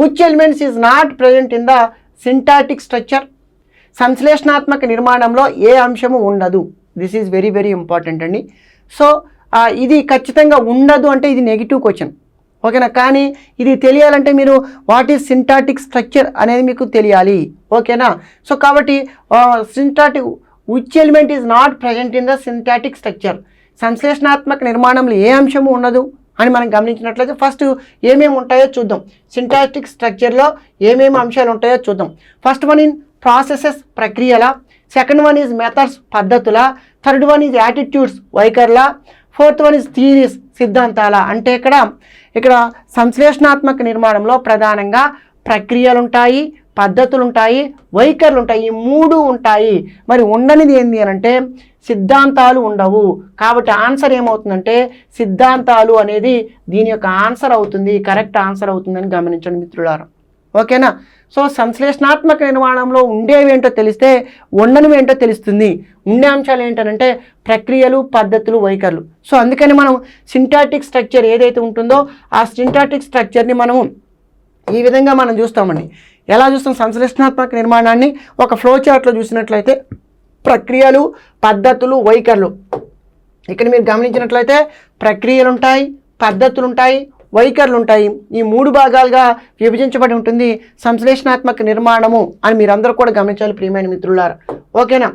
Which elements is not present in the syntactic structure. సంశ్లేషణాత్మక నిర్మాణంలో ఏ అంశము ఉండదు. This is very very important అండి. సో ఇది ఖచ్చితంగా ఉండదు అంటే ఇది నెగిటివ్ క్వశ్చన్, ఓకేనా. కానీ ఇది తెలియాలంటే మీరు వాట్ ఈజ్ సింటాటిక్ స్ట్రక్చర్ అనేది మీకు తెలియాలి, ఓకేనా. సో కాబట్టి syntactic which element is not present in the syntactic structure, సంశ్లేషణాత్మక నిర్మాణంలో ఏ అంశము ఉండదు అని మనం గమనించినట్లయితే ఫస్ట్ ఏమేమి ఉంటాయో చూద్దాం. సింటాటిక్ స్ట్రక్చర్లో ఏమేమి అంశాలు ఉంటాయో చూద్దాం. ఫస్ట్ వన్ ఇన్ ప్రాసెసెస్ ప్రక్రియల, సెకండ్ వన్ ఈజ్ మెథడ్స్ పద్ధతుల, థర్డ్ వన్ ఈజ్ యాటిట్యూడ్స్ వైఖరుల, ఫోర్త్ వన్ ఈజ్ థియరీస్ సిద్ధాంతాల. అంటే ఇక్కడ సంశ్లేషణాత్మక నిర్మాణంలో ప్రధానంగా ప్రక్రియలు ఉంటాయి, పద్ధతులు ఉంటాయి, వైఖరులు ఉంటాయి, ఈ మూడు ఉంటాయి. మరి ఉండనిది ఏంటి అని అంటే సిద్ధాంతాలు ఉండవు. కాబట్టి ఆన్సర్ ఏమవుతుందంటే సిద్ధాంతాలు అనేది దీని యొక్క ఆన్సర్ అవుతుంది, కరెక్ట్ ఆన్సర్ అవుతుందని గమనించండి మిత్రులారా, ఓకేనా. సో సంశ్లేషణాత్మక నిర్మాణంలో ఉండేవేంటో తెలిస్తే ఉండనివేంటో తెలుస్తుంది. ఉండే అంశాలు ఏంటంటే ప్రక్రియలు, పద్ధతులు, వైఖరులు. సో అందుకని మనం సింటాటిక్ స్ట్రక్చర్ ఏదైతే ఉంటుందో ఆ సింటాటిక్ స్ట్రక్చర్ని మనము ఈ విధంగా మనం చూస్తామండి. ఎలా చూస్తాం? సంశ్లేషణాత్మక నిర్మాణాన్ని ఒక ఫ్లో చార్ట్లో చూసినట్లయితే ప్రక్రియలు, పద్ధతులు, వైఖరులు. ఇక్కడ మీరు గమనించినట్లయితే ప్రక్రియలు ఉంటాయి, పద్ధతులు ఉంటాయి, వైఖరులు ఉంటాయి. ఈ మూడు భాగాలుగా విభజించబడి ఉంటుంది సంశ్లేషణాత్మక నిర్మాణము అని మీరందరూ కూడా గమనించాలి ప్రియమైన మిత్రులారా, ఓకేనా.